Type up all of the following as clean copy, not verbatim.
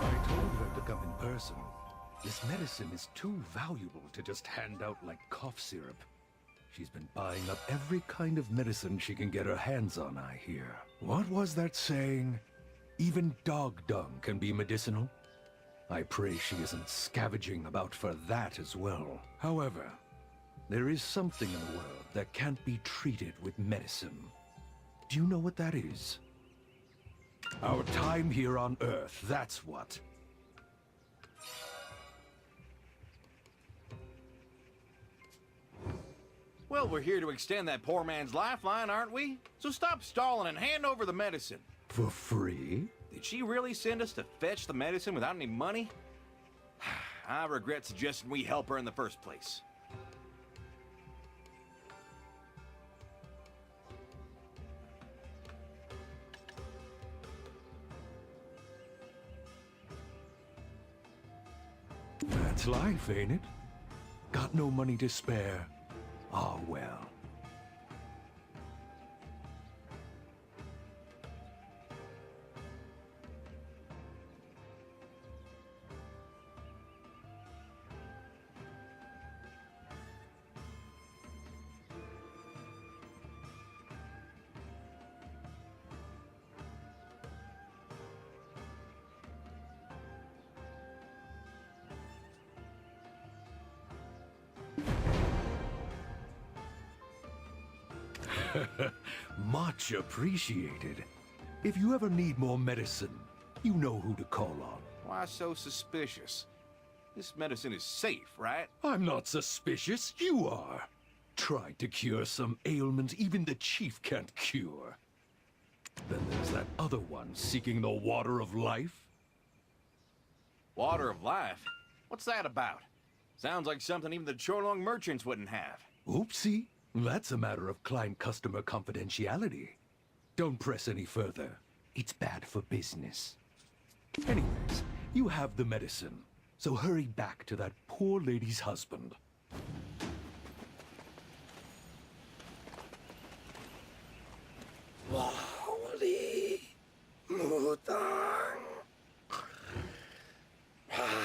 I told her to come in person. This medicine is too valuable to just hand out like cough syrup. She's been buying up every kind of medicine she can get her hands on, I hear. What was that saying? Even dog dung can be medicinal? I pray she isn't scavenging about for that as well. However, there is something in the world that can't be treated with medicine. Do you know what that is? Our time here on Earth, that's what. Well, we're here to extend that poor man's lifeline, aren't we? So stop stalling and hand over the medicine. For free? Did she really send us to fetch the medicine without any money? I regret suggesting we help her in the first place. That's life, ain't it? Got no money to spare. Ah, well. Much appreciated. If you ever need more medicine, you know who to call on. Why so suspicious? This medicine is safe, right? I'm not suspicious, you are. Tried to cure some ailment even the chief can't cure. Then there's that other one seeking the water of life. Water of life? What's that about? Sounds like something even the Cholong merchants wouldn't have. Oopsie. That's a matter of client-customer confidentiality. Don't press any further. It's bad for business. Anyways, you have the medicine, so hurry back to that poor lady's husband. Wali Mutang Hari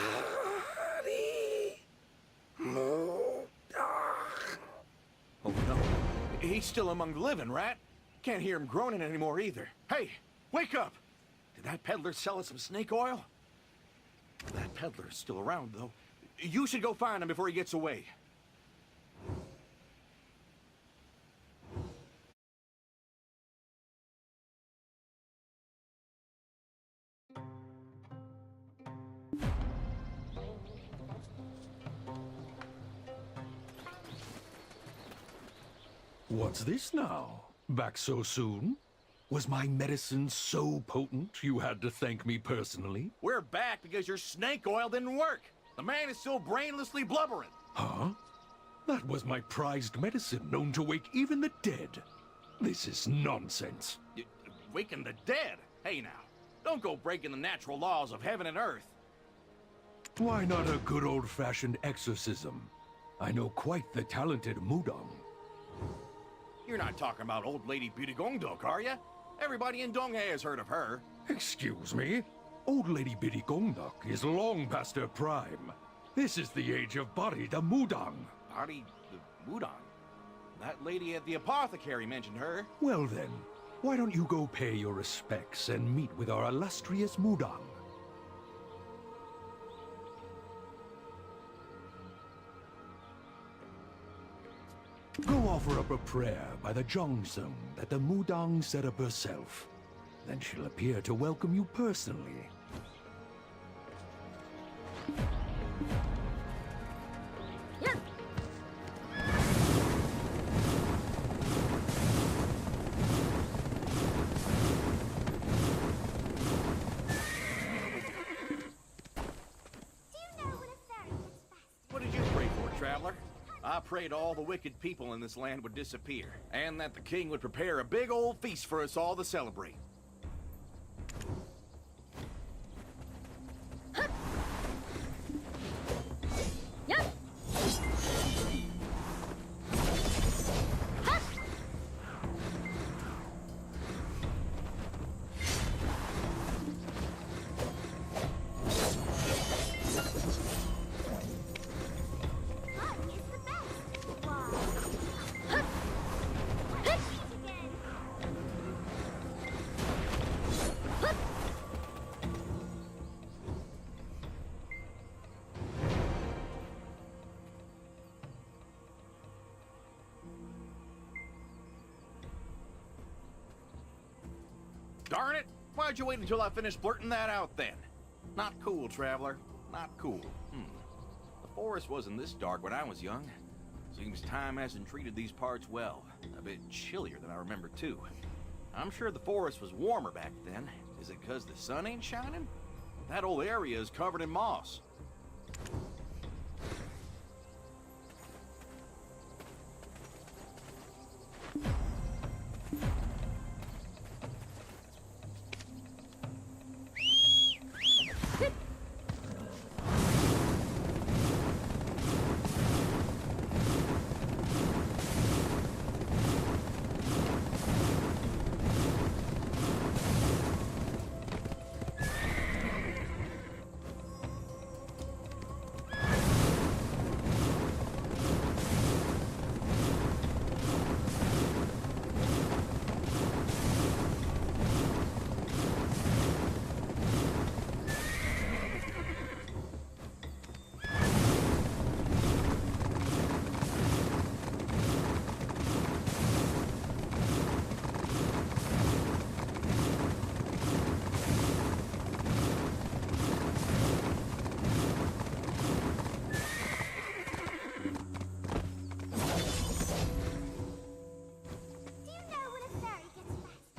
Mutang. Oh no, he's still among the living, right? Can't hear him groaning anymore either. Hey, wake up! Did that peddler sell us some snake oil? That peddler's still around, though. You should go find him before he gets away. What's this now? Back so soon? Was my medicine so potent you had to thank me personally? We're back because your snake oil didn't work. The man is still brainlessly blubbering. Huh? That was my prized medicine, known to wake even the dead. This is nonsense. Waking the dead? Hey now, don't go breaking the natural laws of heaven and earth. Why not a good old-fashioned exorcism? I know quite the talented Mudong. You're not talking about old lady Bidagongdok, are you? Everybody in Donghae has heard of her. Excuse me? Old Lady Biddy Gongdok is long past her prime. This is the age of Bari the Mudang. Bari the Mudang? That lady at the apothecary mentioned her. Well then, why don't you go pay your respects and meet with our illustrious Mudang? Go offer up a prayer by the Zhongzong that the Mudang set up herself. Then she'll appear to welcome you personally. What did you pray for, traveler? I prayed all the wicked people in this land would disappear, and that the king would prepare a big old feast for us all to celebrate. Darn it! Why'd you wait until I finished blurting that out then? Not cool, traveler. Not cool. The forest wasn't this dark when I was young. Seems time hasn't treated these parts well. A bit chillier than I remember, too. I'm sure the forest was warmer back then. Is it because the sun ain't shining? That whole area is covered in moss.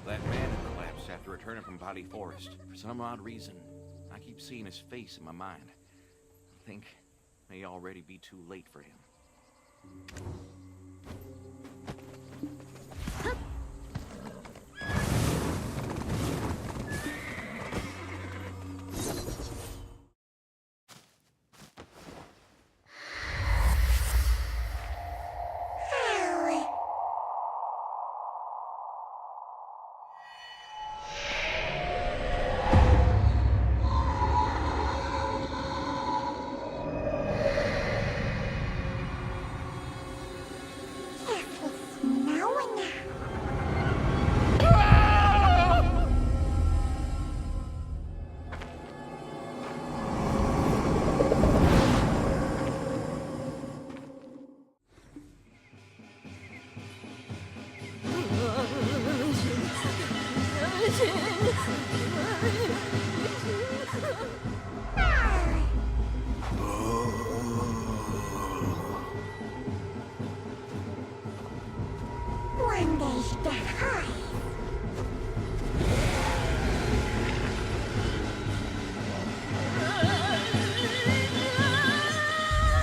That man collapsed after returning from Body Forest. For some odd reason, I keep seeing his face in my mind. I think it may already be too late for him.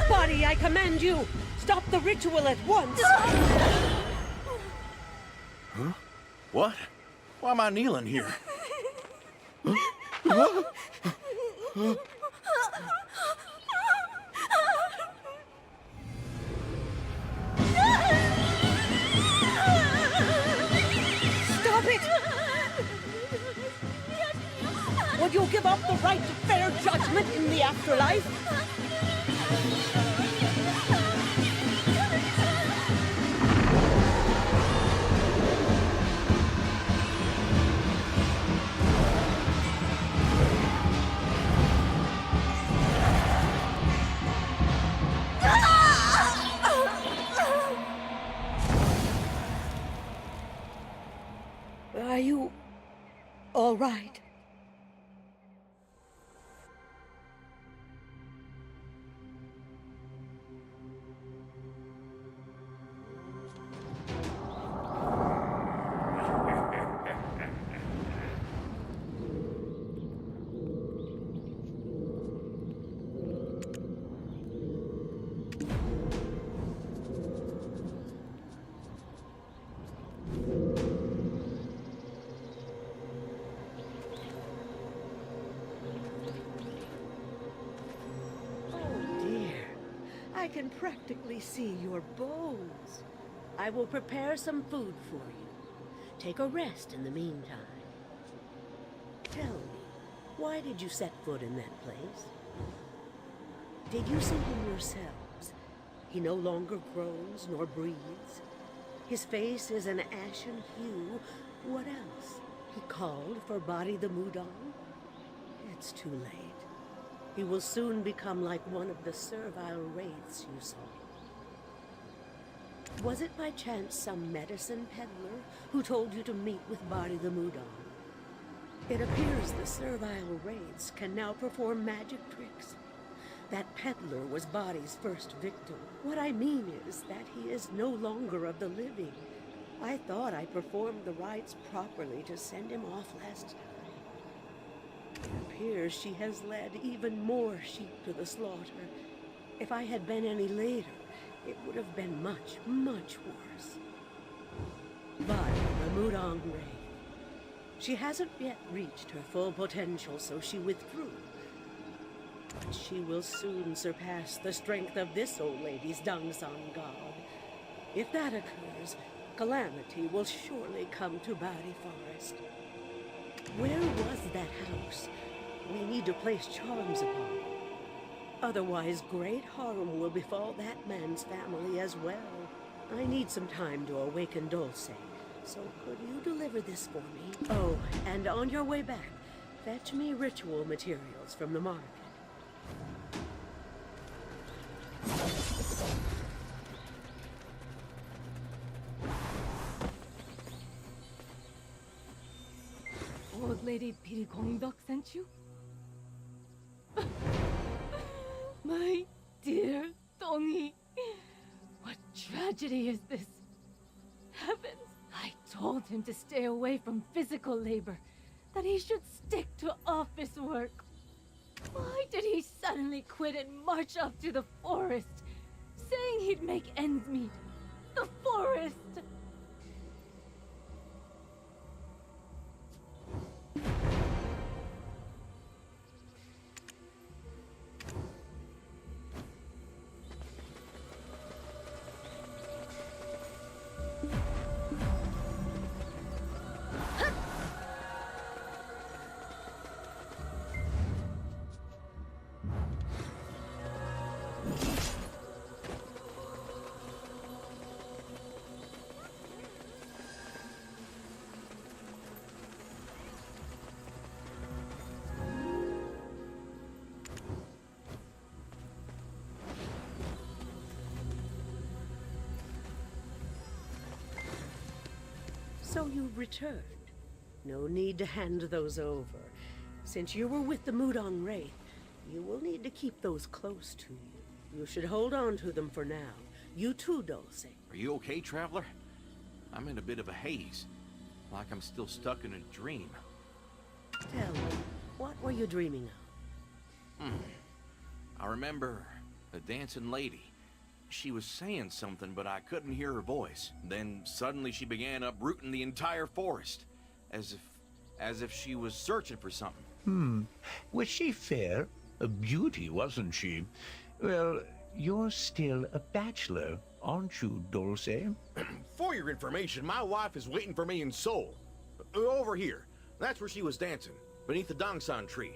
Body, I command you! Stop the ritual at once! Huh? What? Why am I kneeling here? Stop it! Would you give up the right to fair judgment in the afterlife? Are you all right? I can practically see your bones. I will prepare some food for you. Take a rest in the meantime. Tell me, why did you set foot in that place? Did you see him yourselves? He no longer groans nor breathes. His face is an ashen hue. What else? He called for Body the Mudon? It's too late. He will soon become like one of the servile wraiths you saw. Was it by chance some medicine peddler who told you to meet with Body the Mudon? It appears the servile wraiths can now perform magic tricks. That peddler was Body's first victim. What I mean is that he is no longer of the living. I thought I performed the rites properly to send him off last time. It appears she has led even more sheep to the slaughter. If I had been any later, it would have been much, much worse. Body, the Mudong Wraith. She hasn't yet reached her full potential, so she withdrew. But she will soon surpass the strength of this old lady's Dongsan god. If that occurs, calamity will surely come to Bari Forest. Where was that house? We need to place charms upon it. Otherwise, great harm will befall that man's family as well. I need some time to awaken Dulce, so could you deliver this for me? Oh, and on your way back, fetch me ritual materials from the market. Old Lady Pirikongdok sent you? My dear Dongi, what tragedy is this? Heavens, I told him to stay away from physical labor, that he should stick to office work. Why did he suddenly quit and march off to the forest, saying he'd make ends meet? The forest! So you've returned. No need to hand those over. Since you were with the Mudong Wraith, you will need to keep those close to you. You should hold on to them for now. You too, Dulce. Are you okay, Traveler? I'm in a bit of a haze. Like I'm still stuck in a dream. Tell me, what were you dreaming of? I remember a dancing lady. She was saying something, but I couldn't hear her voice. Then suddenly she began uprooting the entire forest, as if she was searching for something. Was she fair? A beauty, wasn't she? Well, you're still a bachelor, aren't you, Dulce? For your information, my wife is waiting for me in Seoul. Over here. That's where she was dancing, beneath the Dongsan tree.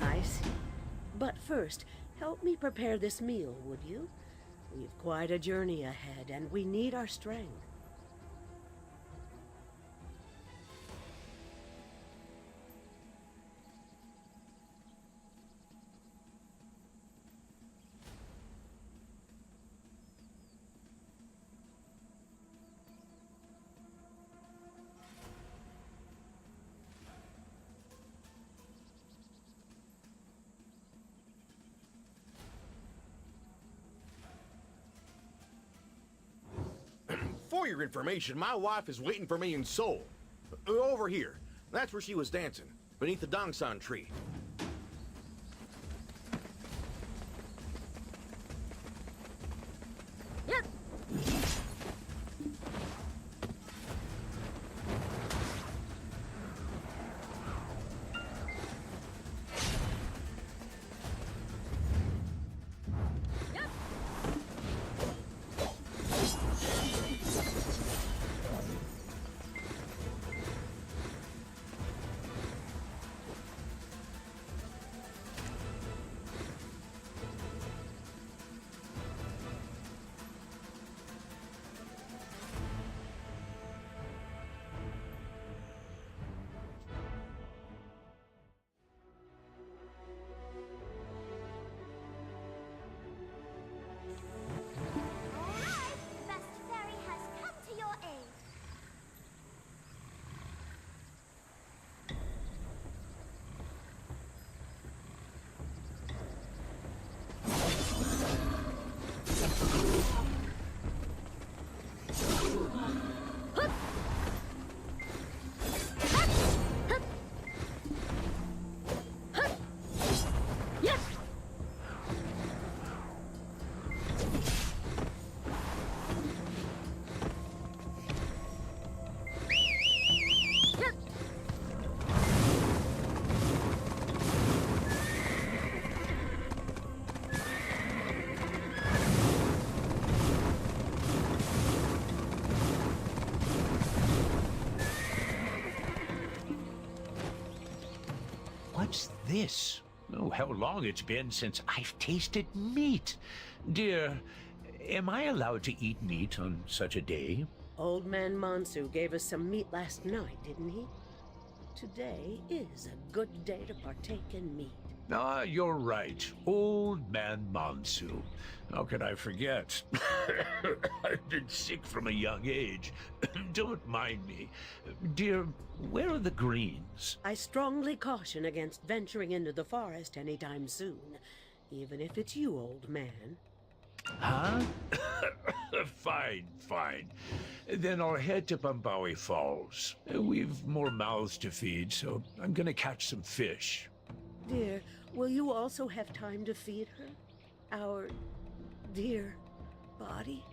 I see. But first, help me prepare this meal, would you? We've quite a journey ahead, and we need our strength. For your information, my wife is waiting for me in Seoul. Over here. That's where she was dancing, beneath the Dongsan tree. Yep. Master Fairy has come to your aid. Yes! What's this? Oh, how long it's been since I've tasted meat. Dear, am I allowed to eat meat on such a day? Old Man Mansu gave us some meat last night, didn't he? Today is a good day to partake in meat. Ah, you're right. Old Man Mansu. How could I forget? I've been sick from a young age. Don't mind me. Dear, where are the greens? I strongly caution against venturing into the forest anytime soon, even if it's you, old man. Huh? Fine, fine. Then I'll head to Bambawi Falls. We've more mouths to feed, so I'm gonna catch some fish. Dear, will you also have time to feed her? Our dear body?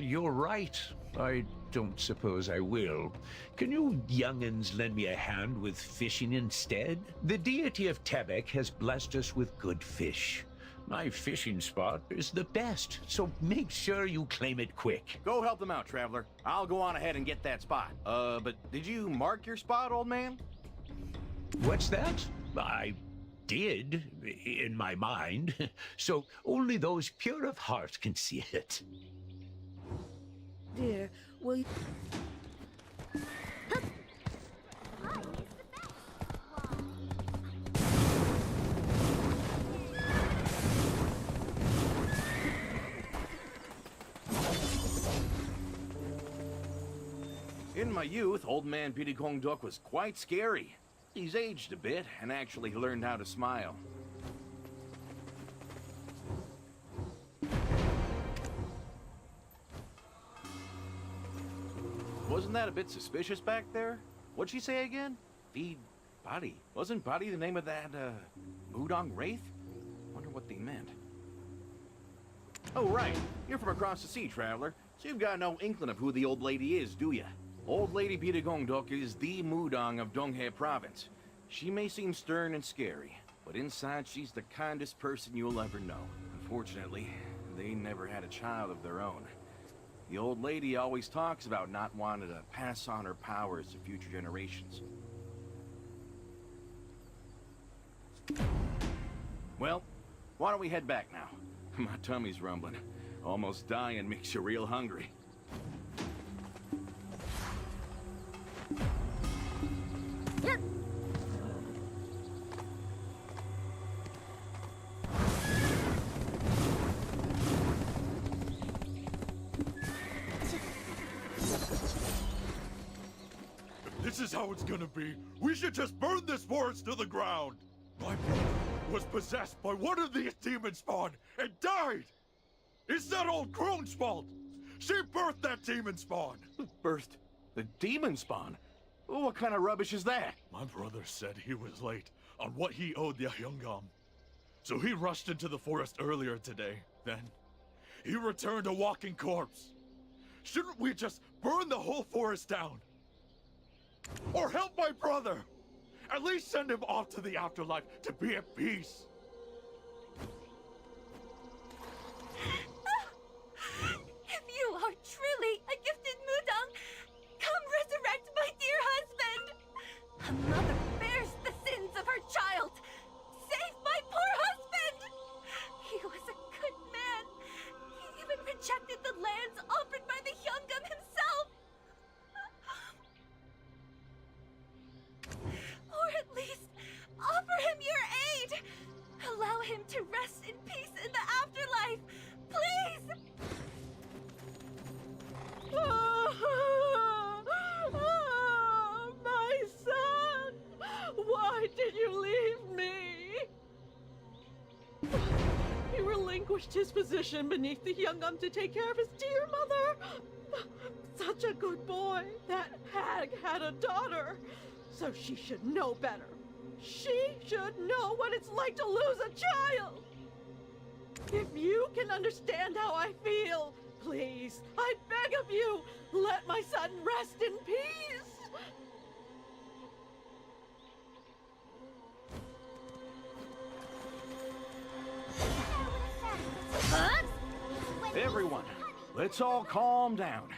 You're right. I don't suppose I will. Can you young'uns lend me a hand with fishing instead? The deity of Tebek has blessed us with good fish. My fishing spot is the best, so make sure you claim it quick. Go help them out, traveler. I'll go on ahead and get that spot. But did you mark your spot, old man? What's that? I did, in my mind. So only those pure of heart can see it. Dear, will you... In my youth, old man Bidikongduk was quite scary. He's aged a bit and actually learned how to smile. Wasn't that a bit suspicious back there? What'd she say again? Feed Body. Wasn't Body the name of that, Mudong Wraith? Wonder what they meant. Oh, right. You're from across the sea, traveler. So you've got no inkling of who the old lady is, do ya? Old Lady Bidagongdok is the Mudong of Donghae Province. She may seem stern and scary, but inside she's the kindest person you'll ever know. Unfortunately, they never had a child of their own. The old lady always talks about not wanting to pass on her powers to future generations. Well, why don't we head back now? My tummy's rumbling. Almost dying makes you real hungry. This is how it's gonna be. We should just burn this forest to the ground. My brother was possessed by one of these demon spawn and died. It's that old crone's fault. She birthed that demon spawn. Birthed the demon spawn? What kind of rubbish is that? My brother said he was late on what he owed the Hyungam. So he rushed into the forest earlier today. Then, he returned a walking corpse. Shouldn't we just burn the whole forest down? Or help my brother! At least send him off to the afterlife to be at peace. If you are truly a gifted Mudang, come resurrect my dear husband! A mother bears the sins of her child! Save my poor husband! He was a good man. He even rejected the lands offered by the Hyungam himself! Or at least, offer him your aid! Allow him to rest in peace in the afterlife! Please! My son! Why did you leave me? He relinquished his position beneath the Hyungam to take care of his dear mother. Such a good boy. That hag had a daughter. So she should know better. She should know what it's like to lose a child. If you can understand how I feel, please, I beg of you, let my son rest in peace. Everyone, let's all calm down.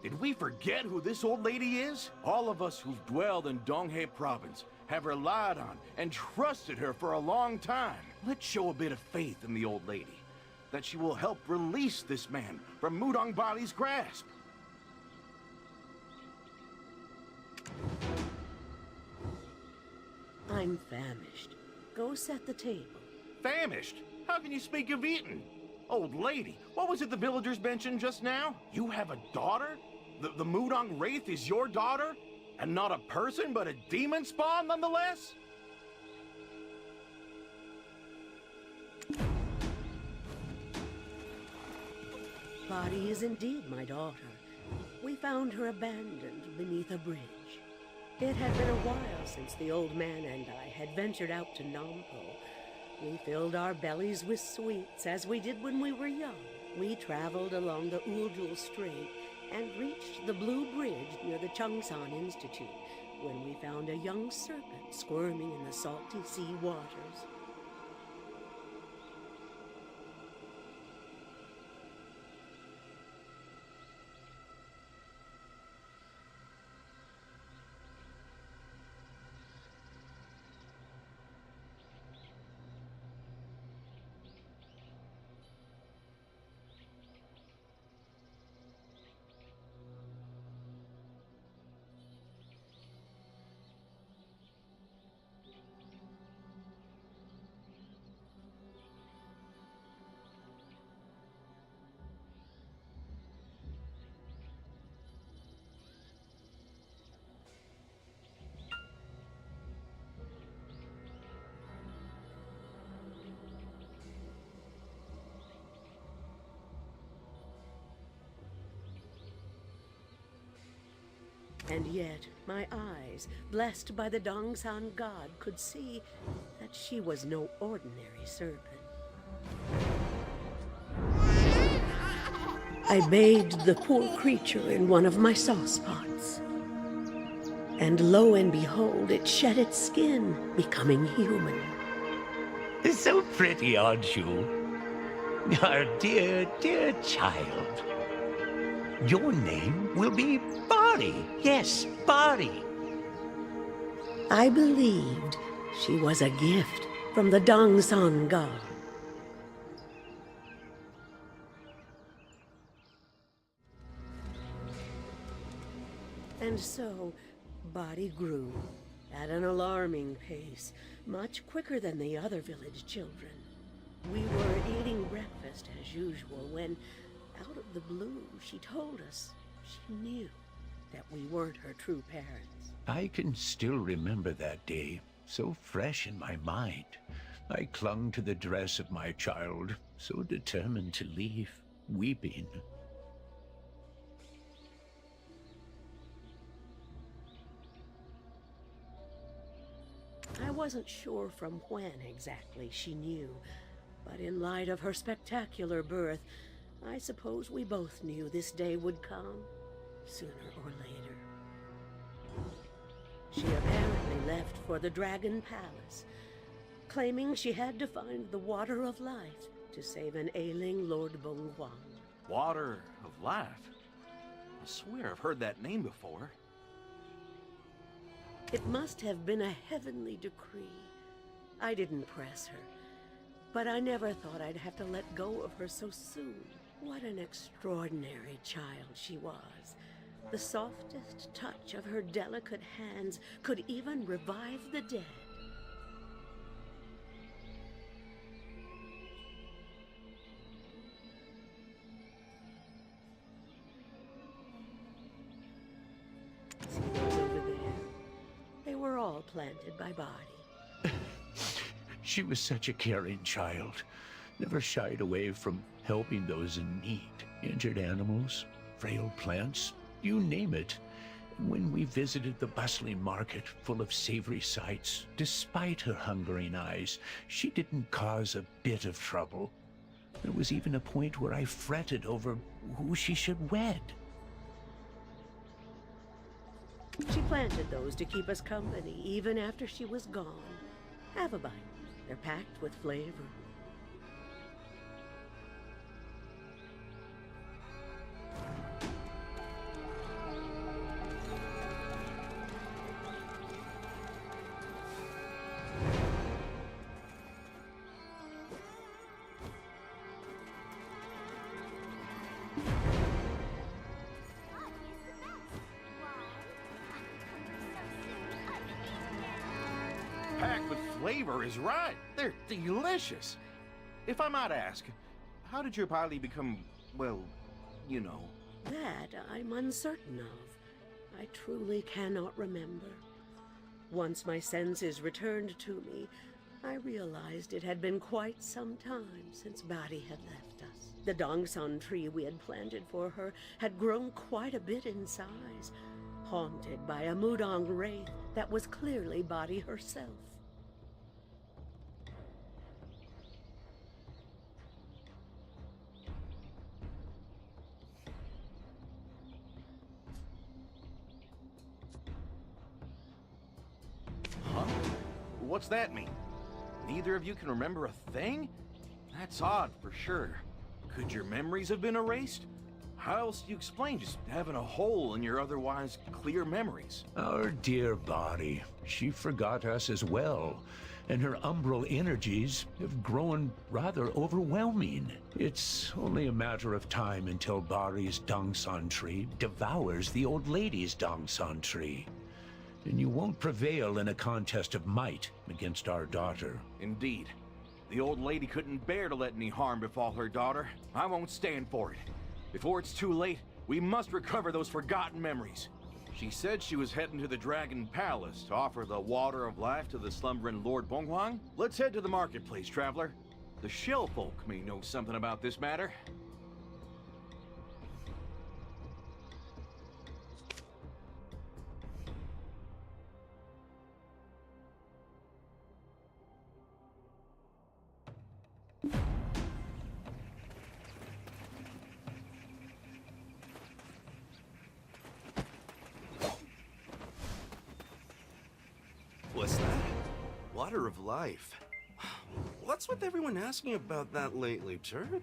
Did we forget who this old lady is? All of us who've dwelled in Donghae province have relied on and trusted her for a long time. Let's show a bit of faith in the old lady, that she will help release this man from Mudang Bali's grasp. I'm famished. Go set the table. Famished? How can you speak of eating? Old lady, what was it the villagers mentioned just now? You have a daughter? The Mudang Wraith is your daughter? And not a person, but a demon spawn nonetheless? Body is indeed my daughter. We found her abandoned beneath a bridge. It had been a while since the old man and I had ventured out to Nampo. We filled our bellies with sweets, as we did when we were young. We traveled along the Uljul Strait and reached the Blue Bridge near the Changsan Institute, when we found a young serpent squirming in the salty sea waters. And yet, my eyes, blessed by the Dongsan god, could see that she was no ordinary serpent. I bathed the poor creature in one of my saucepots. And lo and behold, it shed its skin, becoming human. So pretty, aren't you? Our dear, dear child. Your name will be Bari. Yes, Bari. I believed she was a gift from the Dongsan god. And so, Body grew at an alarming pace, much quicker than the other village children. We were eating breakfast as usual when, out of the blue, she told us she knew that we weren't her true parents. I can still remember that day, so fresh in my mind. I clung to the dress of my child, so determined to leave, weeping. I wasn't sure from when exactly she knew, but in light of her spectacular birth, I suppose we both knew this day would come, sooner or later. She apparently left for the Dragon Palace, claiming she had to find the Water of Life to save an ailing Lord Bonghuang. Water of Life? I swear I've heard that name before. It must have been a heavenly decree. I didn't press her, but I never thought I'd have to let go of her so soon. What an extraordinary child she was. The softest touch of her delicate hands could even revive the dead. See those over there? They were all planted by Body. She was such a caring child, never shied away from helping those in need. Injured animals, frail plants, you name it. And when we visited the bustling market full of savory sights, despite her hungering eyes, she didn't cause a bit of trouble. There was even a point where I fretted over who she should wed. She planted those to keep us company, even after she was gone. Have a bite. They're packed with flavor. Packed with flavor is right. They're delicious. If I might ask, how did your body become, well, you know? That I'm uncertain of. I truly cannot remember. Once my senses returned to me, I realized it had been quite some time since Badi had left us. The Dongsan tree we had planted for her had grown quite a bit in size, haunted by a Mudong wraith that was clearly Badi herself. Huh? What's that mean? Neither of you can remember a thing? That's odd for sure. Could your memories have been erased? How else do you explain just having a hole in your otherwise clear memories? Our dear Body, she forgot us as well, and her umbral energies have grown rather overwhelming. It's only a matter of time until Bari's Dongsan tree devours the old lady's Dongsan tree. And you won't prevail in a contest of might against our daughter. Indeed. The old lady couldn't bear to let any harm befall her daughter. I won't stand for it. Before it's too late, we must recover those forgotten memories. She said she was heading to the Dragon Palace to offer the Water of Life to the slumbering Lord Bonghuang. Let's head to the marketplace, traveler. The Shell folk may know something about this matter. What's that? Water of Life. What's with everyone asking about that lately, Turd?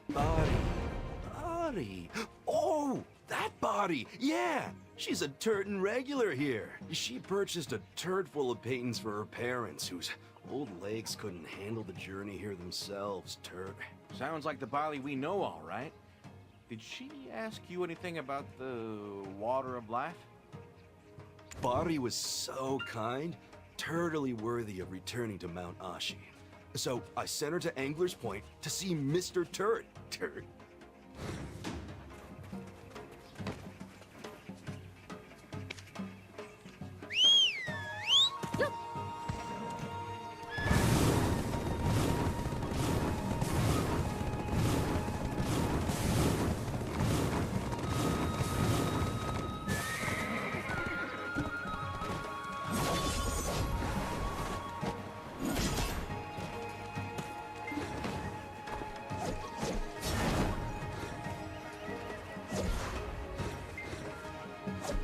Body. Oh, that Body. Yeah, she's a Turton regular here. She purchased a turd full of paintings for her parents, whose Old legs couldn't handle the journey here themselves, Turt. Sounds like the Bali we know, all right. Did she ask you anything about the water of life? Bari was so kind, totally worthy of returning to Mount Ashi. So I sent her to Angler's Point to see Mr. Turt. Turt.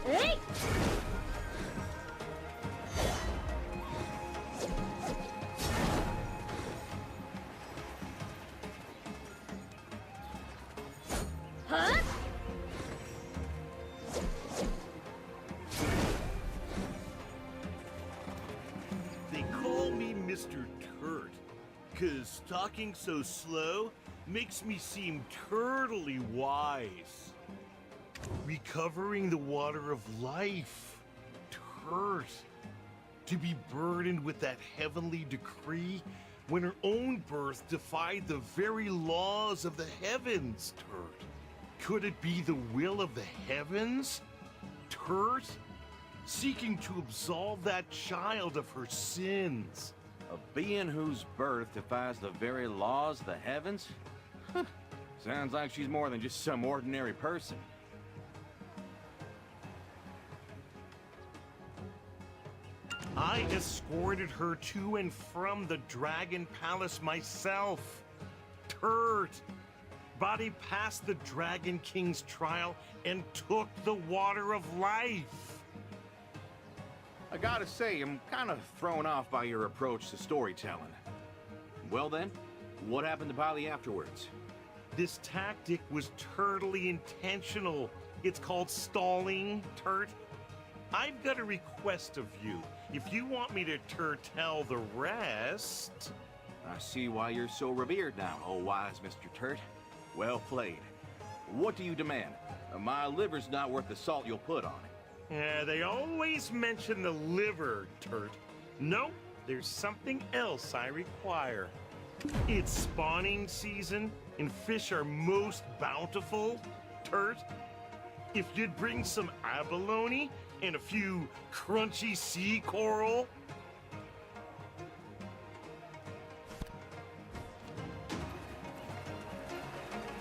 Hey! Huh? They call me Mr. Turt, 'cause talking so slow makes me seem turtly wise. Recovering the water of life. Turt. To be burdened with that heavenly decree when her own birth defied the very laws of the heavens, Turt. Could it be the will of the heavens? Turt? Seeking to absolve that child of her sins. A being whose birth defies the very laws of the heavens? Huh. Sounds like she's more than just some ordinary person. I escorted her to and from the Dragon Palace myself. Turt. Body passed the Dragon King's trial and took the water of life. I gotta say, I'm kind of thrown off by your approach to storytelling. Well then, what happened to Bali afterwards? This tactic was totally intentional. It's called stalling, Turt. I've got a request of you. If you want me to tell the rest... I see why you're so revered now, oh wise Mr. Turt. Well played. What do you demand? My liver's not worth the salt you'll put on it. Yeah, they always mention the liver, Turt. Nope, there's something else I require. It's spawning season, and fish are most bountiful, Turt. If you'd bring some abalone and a few crunchy sea coral...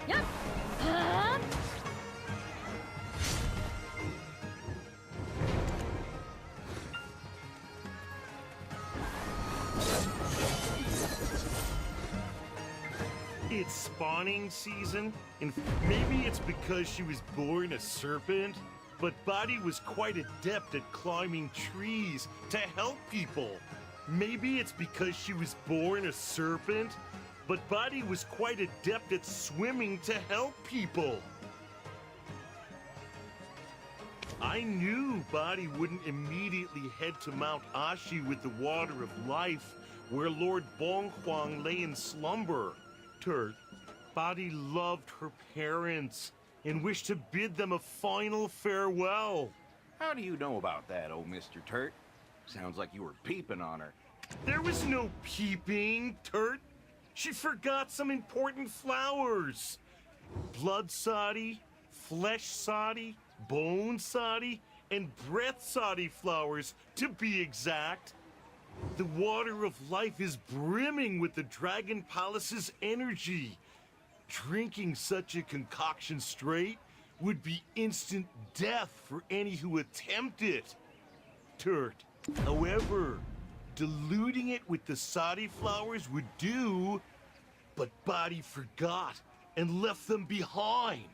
Yup! Huh? It's spawning season, and maybe it's because she was born a serpent, but Body was quite adept at climbing trees to help people. Maybe it's because she was born a serpent, but Body was quite adept at swimming to help people. I knew Body wouldn't immediately head to Mount Ashi with the water of life, where Lord Bonghuang lay in slumber. Turt, Body loved her parents and wished to bid them a final farewell. How do you know about that, oh Mr. Turt? Sounds like you were peeping on her. There was no peeping, Turt. She forgot some important flowers. Blood soddy, flesh soddy, bone soddy, and breath soddy flowers, to be exact. The water of life is brimming with the Dragon Palace's energy. Drinking such a concoction straight would be instant death for any who attempt it. Turt, however, diluting it with the soddy flowers would do, but Body forgot and left them behind.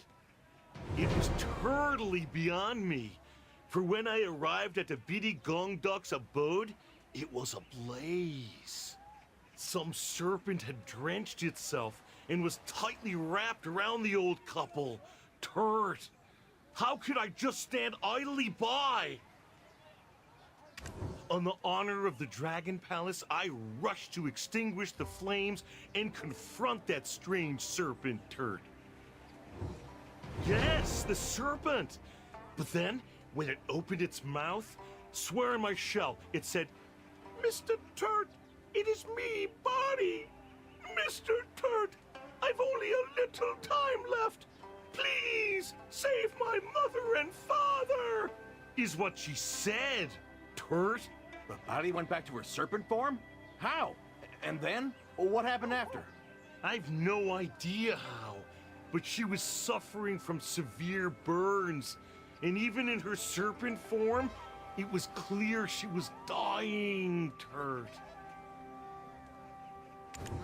It was totally beyond me, for when I arrived at the Bidi Gongdok's abode, it was ablaze. Some serpent had drenched itself and was tightly wrapped around the old couple. Turt, how could I just stand idly by? On the honor of the Dragon Palace, I rush to extinguish the flames and confront that strange serpent turd. Yes, the serpent! But then, when it opened its mouth, swear on my shell, it said, "Mr. Turd, it is me, Bonnie! Mr. Turd, I've only a little time left. Please, save my mother and father!" Is what she said, Turd. But Bonnie went back to her serpent form? How? And then? What happened after? I've no idea how, but she was suffering from severe burns, and even in her serpent form, it was clear she was dying, Turd.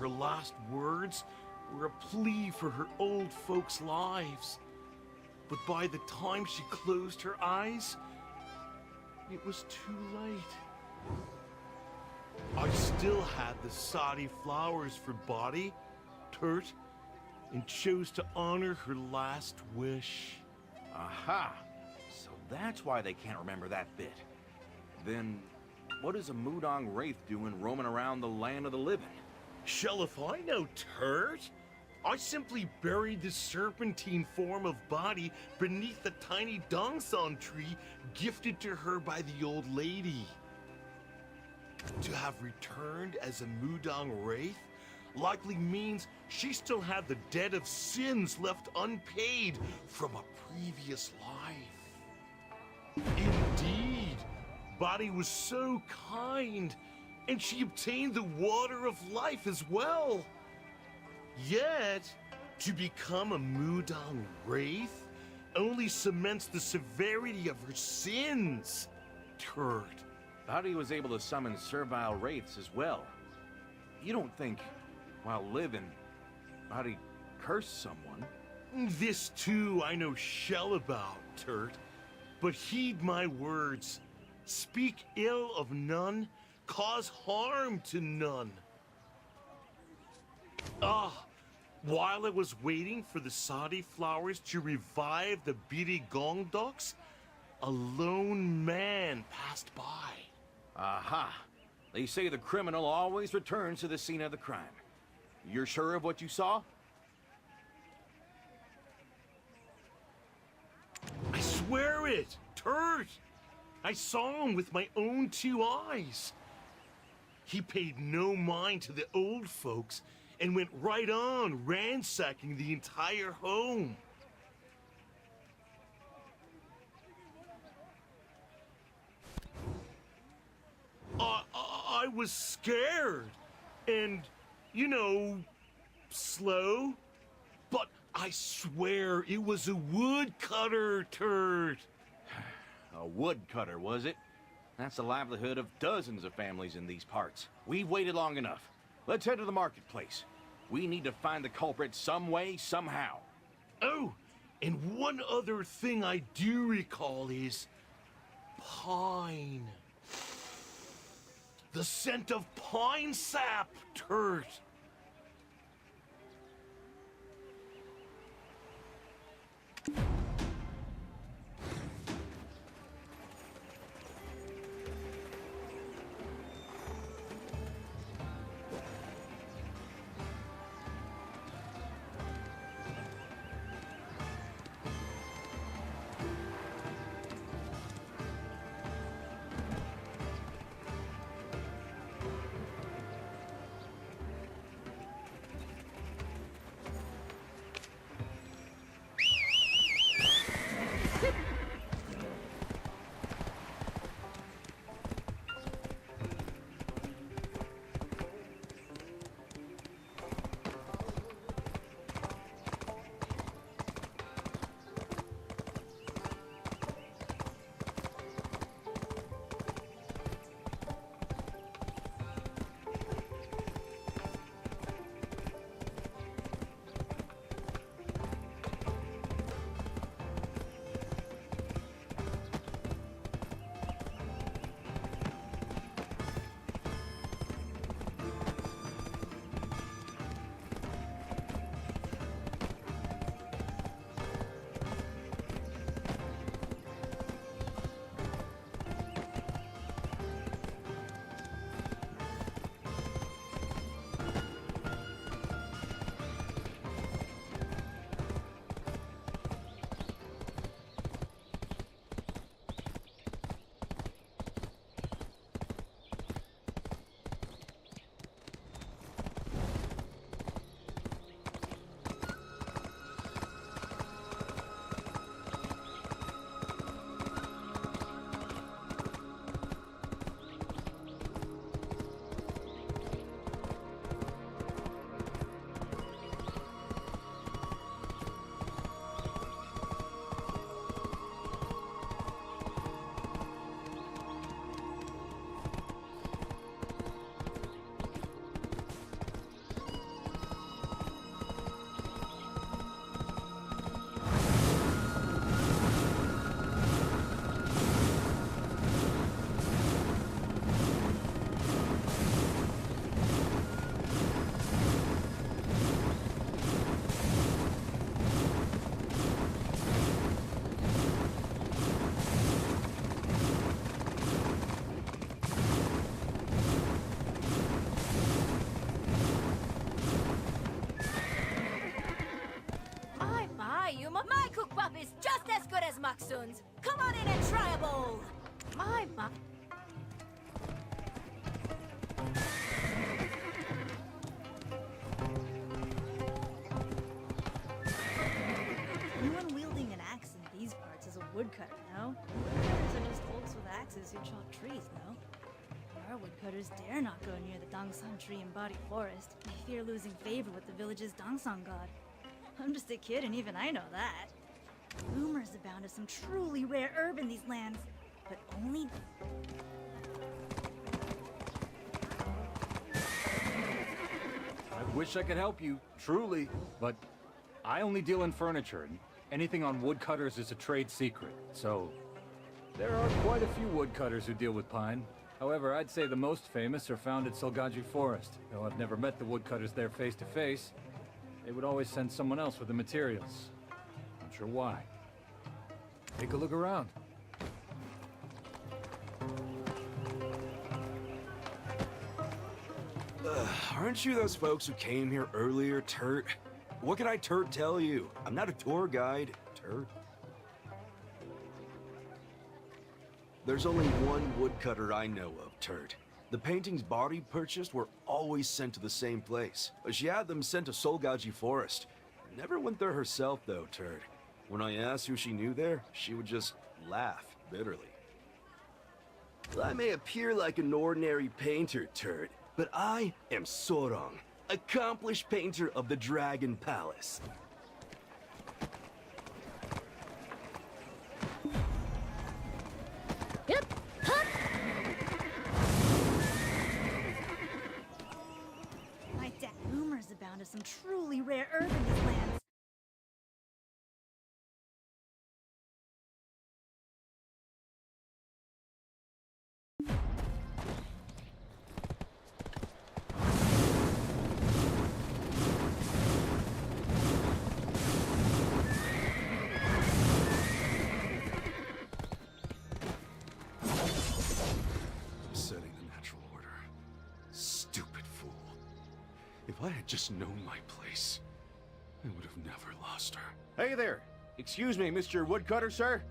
Her last words were a plea for her old folks' lives. But by the time she closed her eyes, it was too late. I still had the soddy flowers for body, Turt, and chose to honor her last wish. Aha! So that's why they can't remember that bit. Then, what is a Mudong Wraith doing roaming around the land of the living? Shall if I know, Turt? I simply buried the serpentine form of body beneath the tiny Dongsan tree gifted to her by the old lady. To have returned as a Mudong Wraith likely means she still had the debt of sins left unpaid from a previous life. Indeed, Body was so kind, and she obtained the water of life as well. Yet, to become a Mudong Wraith only cements the severity of her sins, Turt. Body was able to summon servile wraiths as well. You don't think, while living, Body cursed someone? This too I know shell about, Turt. But heed my words. Speak ill of none, cause harm to none. While I was waiting for the Sadi flowers to revive the Biri Gongdoks, a lone man passed by. Aha! They say the criminal always returns to the scene of the crime. You're sure of what you saw? I swear it, Turt! I saw him with my own 2 eyes. He paid no mind to the old folks and went right on ransacking the entire home. I was scared and, you know, slow, but I swear it was a woodcutter, Turt. A woodcutter, was it? That's the livelihood of dozens of families in these parts. We've waited long enough. Let's head to the marketplace. We need to find the culprit some way, somehow. Oh, and one other thing I do recall is pine. The scent of pine sap, Turt. My cookbop is just as good as Maksun's. Come on in and try a bowl. My mom. Anyone wielding an axe in these parts is a woodcutter, no? Woodcutters are just folks with axes who chop trees, no? Our woodcutters dare not go near the Dongsan tree in Body Forest. They fear losing favor with the village's Dongsan god. I'm just a kid and even I know that. Rumors abound of some truly rare herb in these lands, but only... I wish I could help you, truly, but I only deal in furniture, and anything on woodcutters is a trade secret, so... There are quite a few woodcutters who deal with pine. However, I'd say the most famous are found at Solgaji Forest, though I've never met the woodcutters there face to face. They would always send someone else with the materials. Not sure why. Take a look around. Aren't you those folks who came here earlier, Turt? What can I, Turt, tell you? I'm not a tour guide, Turt. There's only one woodcutter I know of, Turt. The paintings Bari purchased were always sent to the same place. She had them sent to Solgaji Forest. Never went there herself, though, Turt. When I asked who she knew there, she would just laugh bitterly. I may appear like an ordinary painter, Turt, but I am Sorong, accomplished painter of the Dragon Palace. Yep. Huh? My dad... Rumors abound of some truly rare herb in these lands. Upsetting the natural order. Stupid fool. If I had just known my place, I would have never lost her. Hey there. Excuse me, Mr. Woodcutter, sir?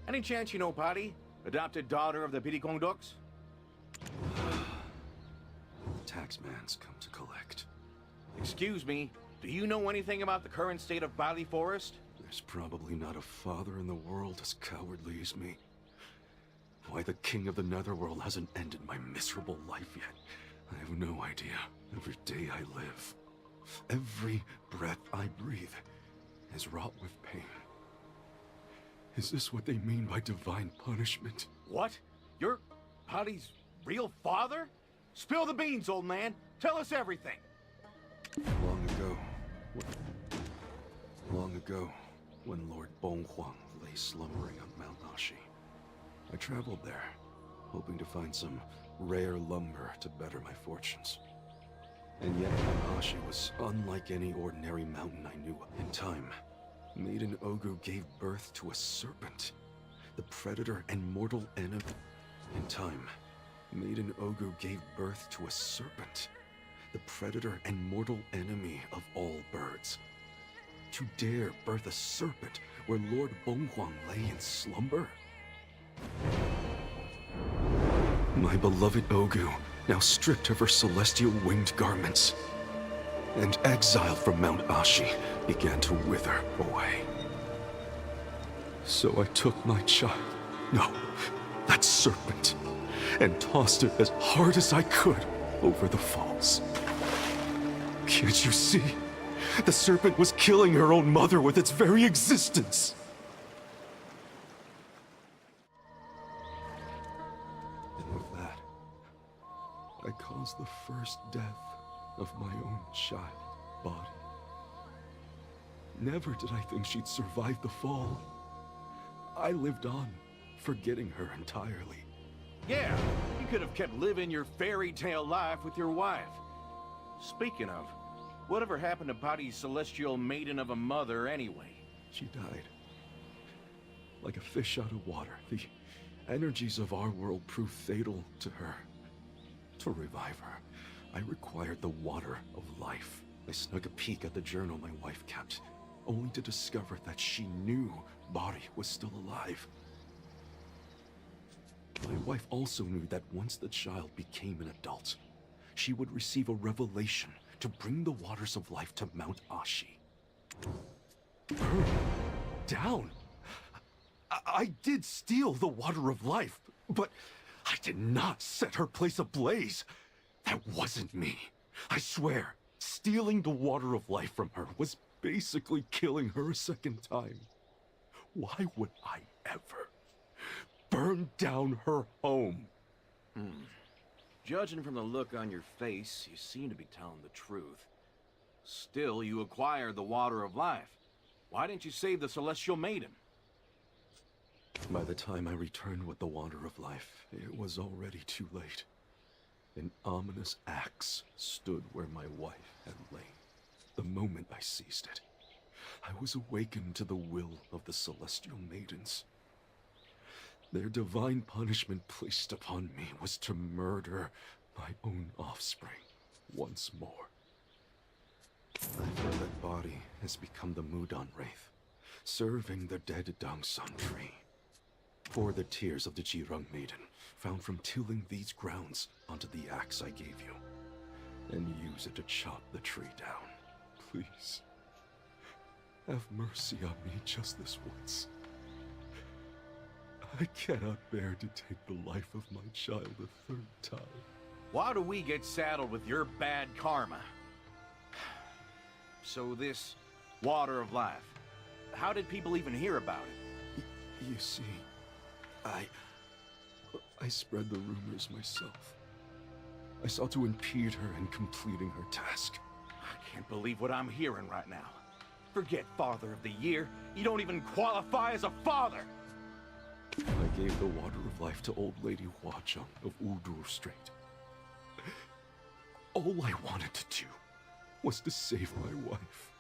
Any chance you know Patty? Adopted daughter of the Pirikongdoks? Taxman's come to collect. Excuse me, do you know anything about the current state of Bali Forest? There's probably not a father in the world as cowardly as me. Why the king of the Netherworld hasn't ended my miserable life yet, I have no idea. Every day I live, every breath I breathe is wrought with pain. Is this what they mean by divine punishment? What? You're Patty's real father? Spill the beans, old man. Tell us everything. Long ago, when Lord Bonghuang lay slumbering on Mount Ashi, I traveled there, hoping to find some rare lumber to better my fortunes. And yet Mount Ashi was unlike any ordinary mountain I knew of. In time, Maiden Ogu gave birth to a serpent, the predator and mortal enemy. In time, Maiden Ogu gave birth to a serpent, the predator and mortal enemy of all birds. To dare birth a serpent where Lord Bonghuang lay in slumber? My beloved Ogu, now stripped of her celestial winged garments, and exiled from Mount Ashi, began to wither away. So I took my child, no, that serpent, and tossed it as hard as I could over the falls. Can't you see? The serpent was killing her own mother with its very existence. And with that, I caused the first death of my own child body. Never did I think she'd survive the fall. I lived on, forgetting her entirely. Yeah, you could have kept living your fairy tale life with your wife. Speaking of, whatever happened to Patty's celestial maiden of a mother anyway? She died. Like a fish out of water, the energies of our world proved fatal to her. To revive her, I required the water of life. I snuck a peek at the journal my wife kept, only to discover that she knew Bari was still alive. My wife also knew that once the child became an adult, she would receive a revelation to bring the waters of life to Mount Ashi. Burn down? I did steal the water of life, but I did not set her place ablaze. That wasn't me. I swear, stealing the water of life from her was basically killing her a second time. Why would I ever burn down her home? Judging from the look on your face, you seem to be telling the truth. Still, you acquired the water of life. Why didn't you save the Celestial Maiden? By the time I returned with the water of life, it was already too late. An ominous axe stood where my wife had lain. The moment I seized it, I was awakened to the will of the Celestial Maidens. Their divine punishment placed upon me was to murder my own offspring once more. I feel that Bari has become the Mudan Wraith, serving the dead Dangsan tree. Pour the tears of the Jirung Maiden, found from tilling these grounds, onto the axe I gave you, and use it to chop the tree down. Please, have mercy on me just this once. I cannot bear to take the life of my child a third time. Why do we get saddled with your bad karma? So this water of life, how did people even hear about it? You see, I spread the rumors myself. I sought to impede her in completing her task. I can't believe what I'm hearing right now. Forget Father of the Year. You don't even qualify as a father! I gave the water of life to old lady Huacheng of Udur Strait. All I wanted to do was to save my wife.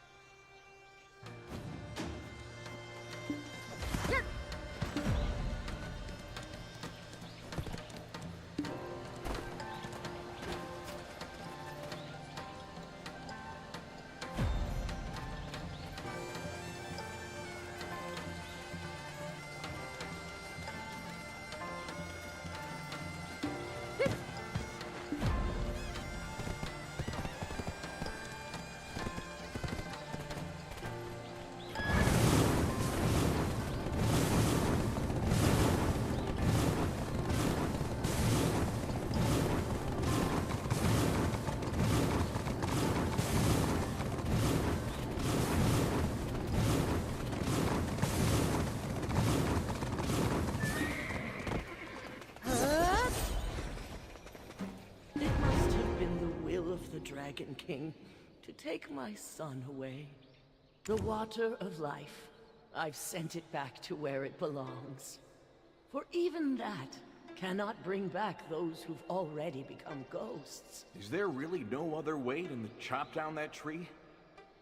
Dragon King, to take my son away. The water of life, I've sent it back to where it belongs. For even that cannot bring back those who've already become ghosts. Is there really no other way than to chop down that tree?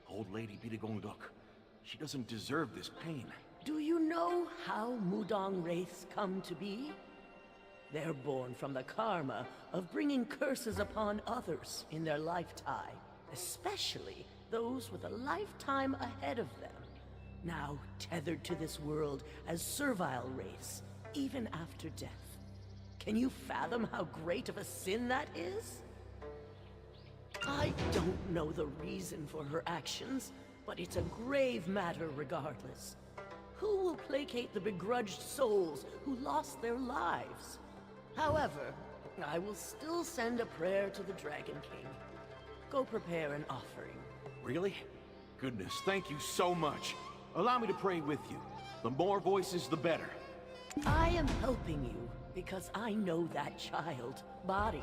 Old Lady Bitagongdok, she doesn't deserve this pain. Do you know how Mudong wraiths come to be? They're born from the karma of bringing curses upon others in their lifetime, especially those with a lifetime ahead of them, now tethered to this world as servile wraiths, even after death. Can you fathom how great of a sin that is? I don't know the reason for her actions, but it's a grave matter regardless. Who will placate the begrudged souls who lost their lives? However, I will still send a prayer to the Dragon King. Go prepare an offering. Really? Goodness, thank you so much. Allow me to pray with you. The more voices, the better. I am helping you because I know that child, Bari,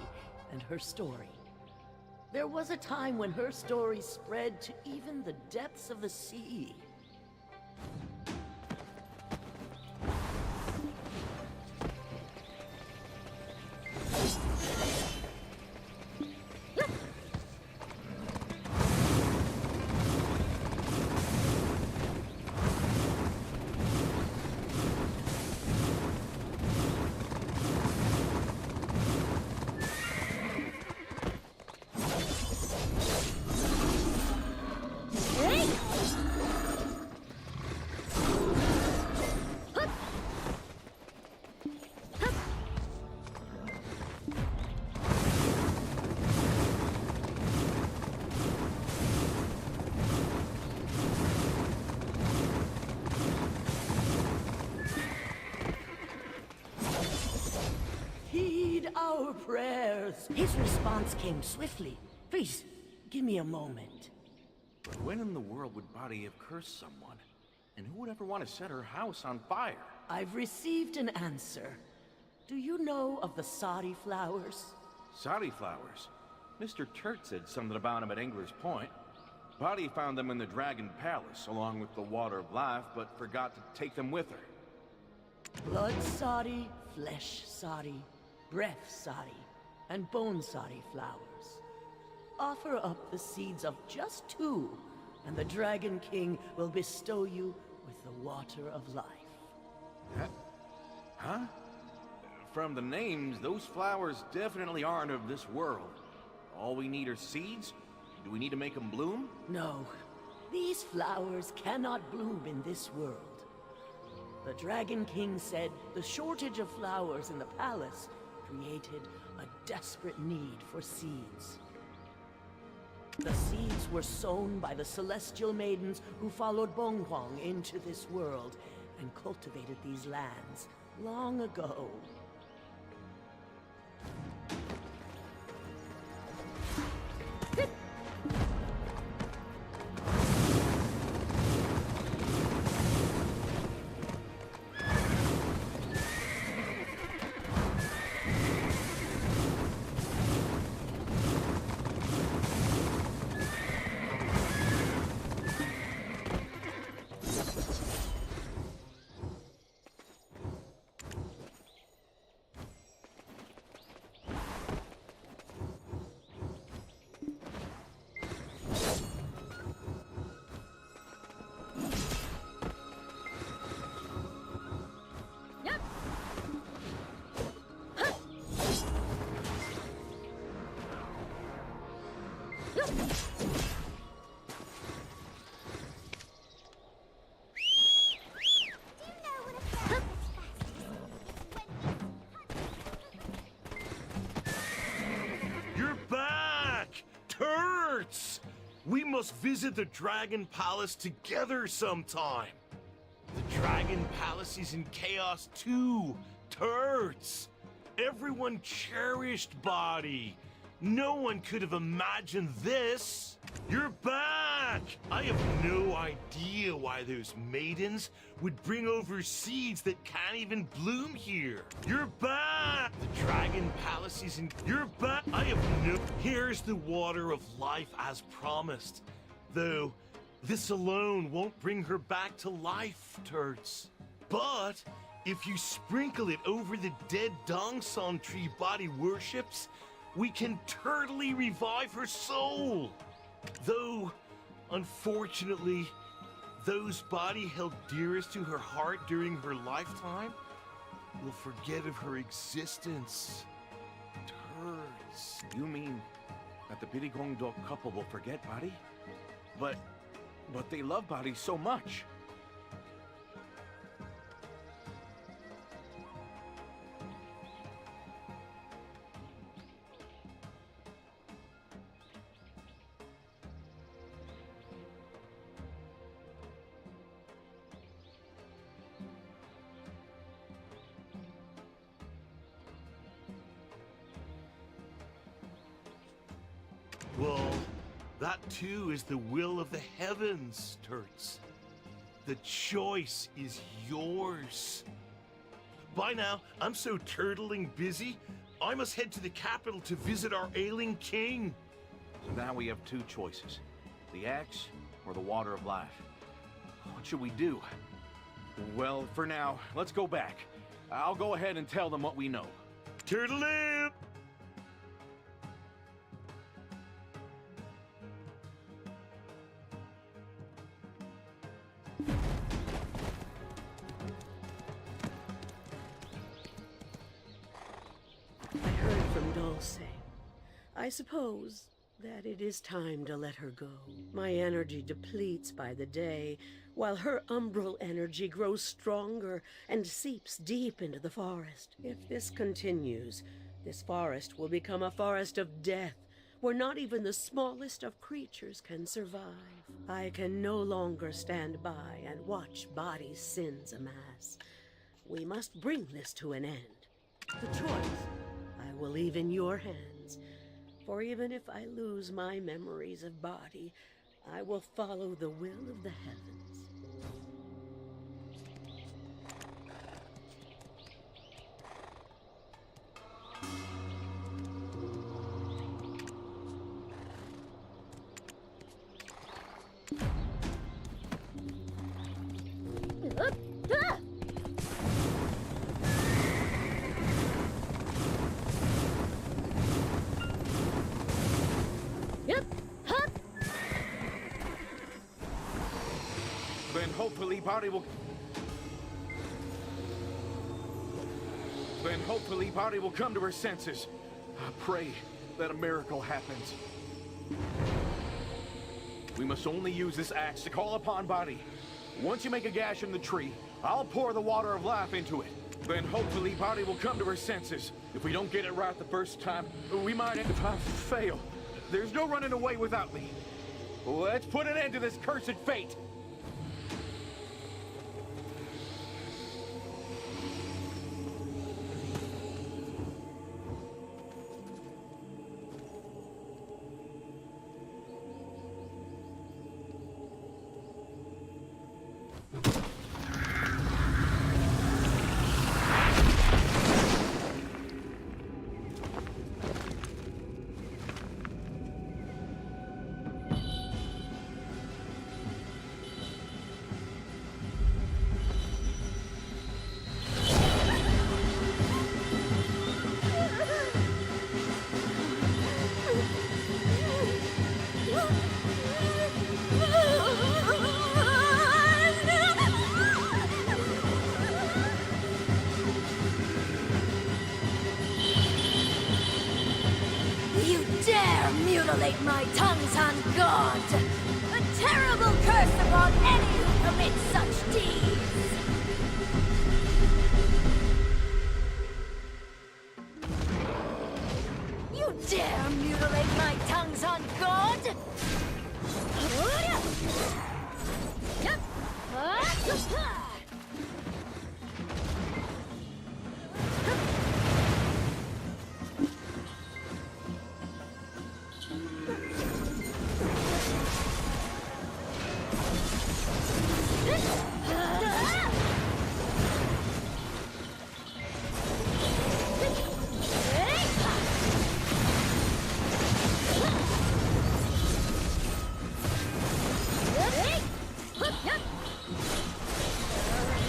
and her story. There was a time when her story spread to even the depths of the sea. our prayers. His response came swiftly. Please, give me a moment. But when in the world would Body have cursed someone? And who would ever want to set her house on fire? I've received an answer. Do you know of the Sadi flowers? Sadi flowers? Mr. Turt said something about them at Angler's Point. Body found them in the Dragon Palace, along with the Water of Life, but forgot to take them with her. Blood Sadi, flesh Sadi, breath Sadi, and bone Sadi flowers. Offer up the seeds of just 2, and the Dragon King will bestow you with the Water of Life. Huh? From the names, those flowers definitely aren't of this world. All we need are seeds? Do we need to make them bloom? No. These flowers cannot bloom in this world. The Dragon King said the shortage of flowers in the palace created a desperate need for seeds. The seeds were sown by the celestial maidens who followed Bonghuang into this world and cultivated these lands long ago. You're back! Turds! We must visit the Dragon Palace together sometime. The Dragon Palace is in chaos too. Turds! Everyone cherished Body. No one could have imagined this. You're back! I have no idea why those maidens would bring over seeds that can't even bloom here. You're back! The Dragon Palace is in... You're back! I have no... Here's the Water of Life as promised. Though, this alone won't bring her back to life, Turds. But, if you sprinkle it over the dead Dongsan tree Body worships, we can totally revive her soul. Though, unfortunately, those Body held dearest to her heart during her lifetime will forget of her existence. Turds. You mean that the Birigongdok couple will forget Body? But they love Body so much. Well, that too is the will of the heavens, Turds. The choice is yours. By now, I'm so turtling busy, I must head to the capital to visit our ailing king. So now we have 2 choices. The axe or the Water of Life. What should we do? Well, for now, let's go back. I'll go ahead and tell them what we know. Turtle-lip! I heard from Dulce. I suppose that it is time to let her go. My energy depletes by the day, while her umbral energy grows stronger and seeps deep into the forest. If this continues, this forest will become a forest of death, where not even the smallest of creatures can survive. I can no longer stand by and watch Body's sins amass. We must bring this to an end. The choice I will leave in your hands. For even if I lose my memories of body, I will follow the will of the heavens. Then hopefully Body will... Then hopefully Body will come to her senses. I pray that a miracle happens. We must only use this axe to call upon Body. Once you make a gash in the tree, I'll pour the water of life into it. Then hopefully Body will come to her senses. If we don't get it right the first time, we might end up fail. There's no running away without me. Let's put an end to this cursed fate. You dare mutilate my Tungsan god! A terrible curse upon any who commit such deeds! You dare mutilate my Tungsan god!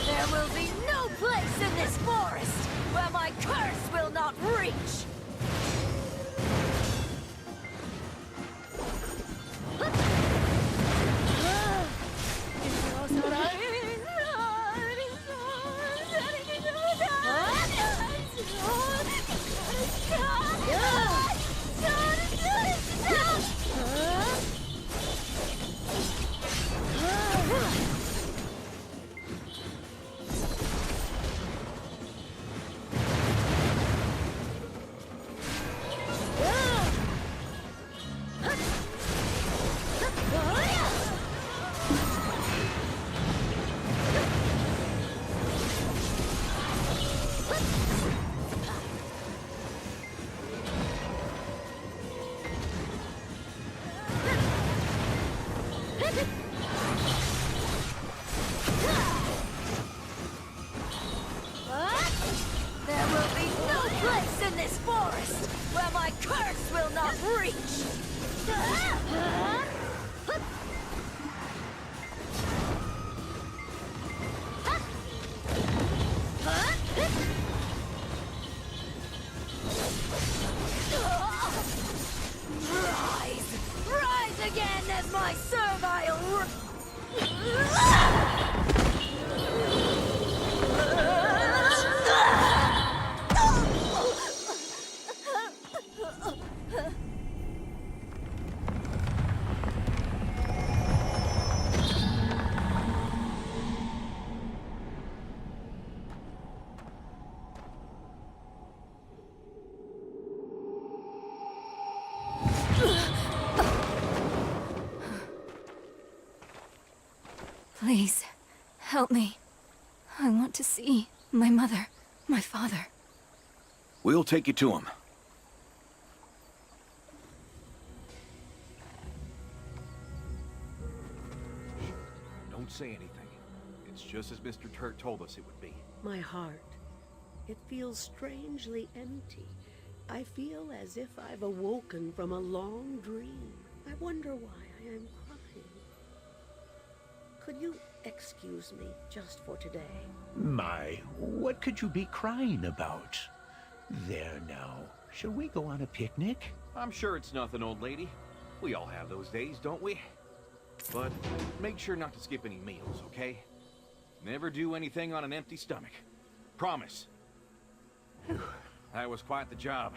There will be no place in this forest where my curse will not reach! There will be no place in this forest where my curse will not reach! Rise! Rise again as my servile... Please, help me. I want to see my mother, my father. We'll take you to him. say anything. It's just as Mr. Turt told us it would be. My heart, it feels strangely empty. I feel as if I've awoken from a long dream. I wonder why I am crying. Could you excuse me just for today? My, what could you be crying about? There now. Shall we go on a picnic? I'm sure it's nothing, old lady. We all have those days, don't we? But make sure not to skip any meals, okay? Never do anything on an empty stomach. Promise. Whew, that was quite the job.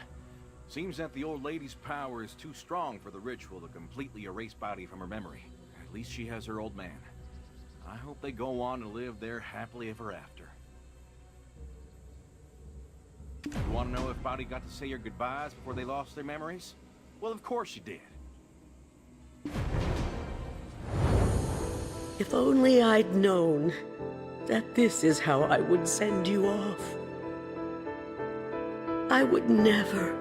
Seems that the old lady's power is too strong for the ritual to completely erase Body from her memory. At least she has her old man. I hope they go on to live there happily ever after. You want to know if Body got to say her goodbyes before they lost their memories? Well, of course she did. If only I'd known that this is how I would send you off. I would never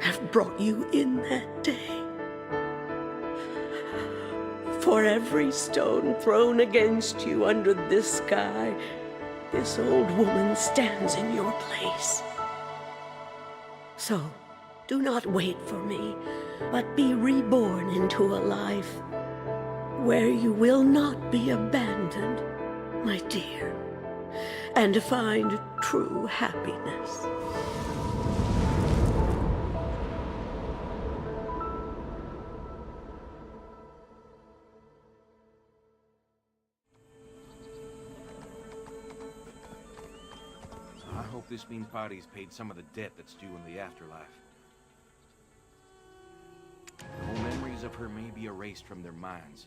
have brought you in that day. For every stone thrown against you under this sky, this old woman stands in your place. So, do not wait for me, but be reborn into a life where you will not be abandoned, my dear, and find true happiness. I hope this means Body's paid some of the debt that's due in the afterlife. Though memories of her may be erased from their minds,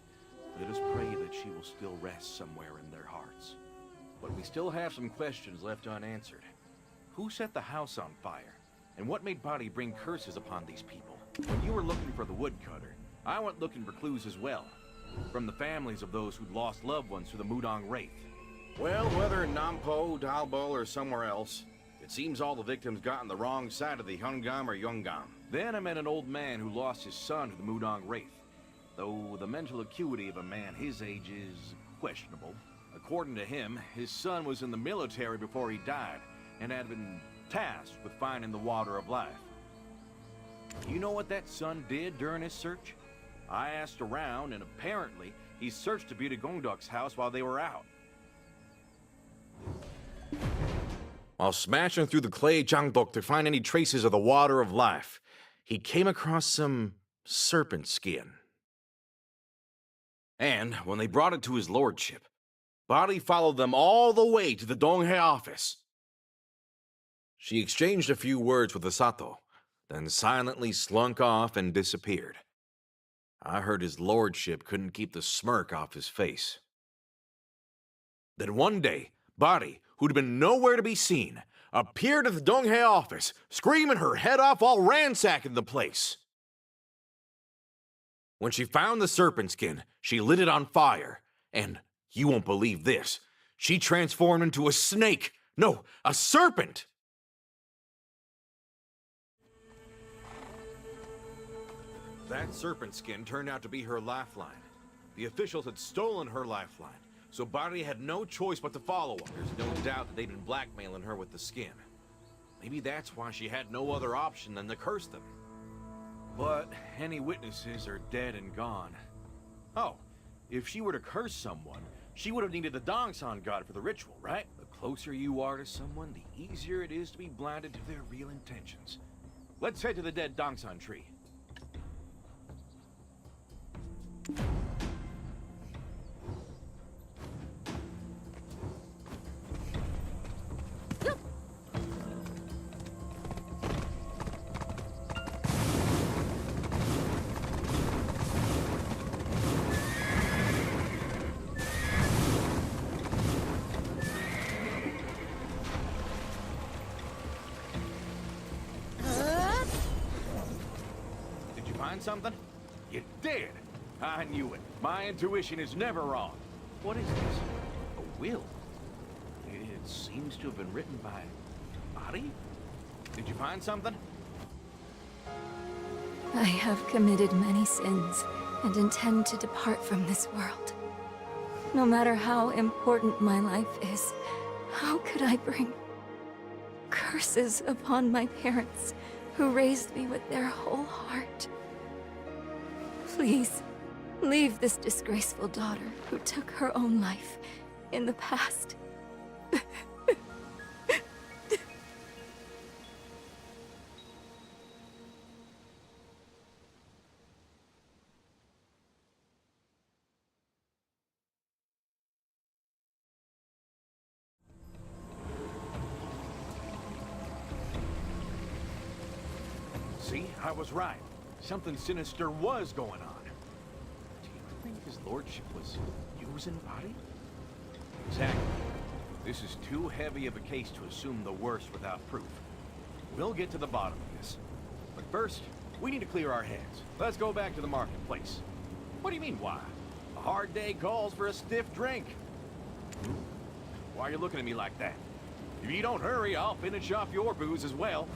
let us pray that she will still rest somewhere in their hearts. But we still have some questions left unanswered. Who set the house on fire? And what made Body bring curses upon these people? When you were looking for the woodcutter, I went looking for clues as well. From the families of those who'd lost loved ones to the Mudong Wraith. Well, whether in Nampo, Dalbo, or somewhere else, it seems all the victims got on the wrong side of the Hungam or Yungam. Then I met an old man who lost his son to the Mudong Wraith. Though the mental acuity of a man his age is questionable. According to him, his son was in the military before he died, and had been tasked with finding the water of life. You know what that son did during his search? I asked around, and apparently, he searched to Bita Gongduk's house while they were out. While smashing through the clay Jangdok to find any traces of the water of life, he came across some serpent skin. And when they brought it to his lordship, Body followed them all the way to the Donghae office. She exchanged a few words with the Sato, then silently slunk off and disappeared. I heard his lordship couldn't keep the smirk off his face. Then one day, Body, who'd been nowhere to be seen, appeared at the Donghae office, screaming her head off while ransacking the place. When she found the serpent skin, she lit it on fire, and, you won't believe this, she transformed into a snake! No, a serpent! That serpent skin turned out to be her lifeline. The officials had stolen her lifeline, so Body had no choice but to follow them. There's no doubt that they'd been blackmailing her with the skin. Maybe that's why she had no other option than to curse them. But any witnesses are dead and gone. Oh, if she were to curse someone, she would have needed the Dongsan god for the ritual, right? The closer you are to someone, the easier it is to be blinded to their real intentions. Let's head to the dead Dongsan tree. Something? You did! I knew it. My intuition is never wrong. What is this? A will? It seems to have been written by Body? Did you find something? I have committed many sins and intend to depart from this world. No matter how important my life is, how could I bring curses upon my parents who raised me with their whole heart? Please, leave this disgraceful daughter who took her own life in the past. See, I was right. Something sinister was going on. Do you think his lordship was using body? Exactly. This is too heavy of a case to assume the worst without proof. We'll get to the bottom of this. But first, we need to clear our heads. Let's go back to the marketplace. What do you mean, why? A hard day calls for a stiff drink. Why are you looking at me like that? If you don't hurry, I'll finish off your booze as well.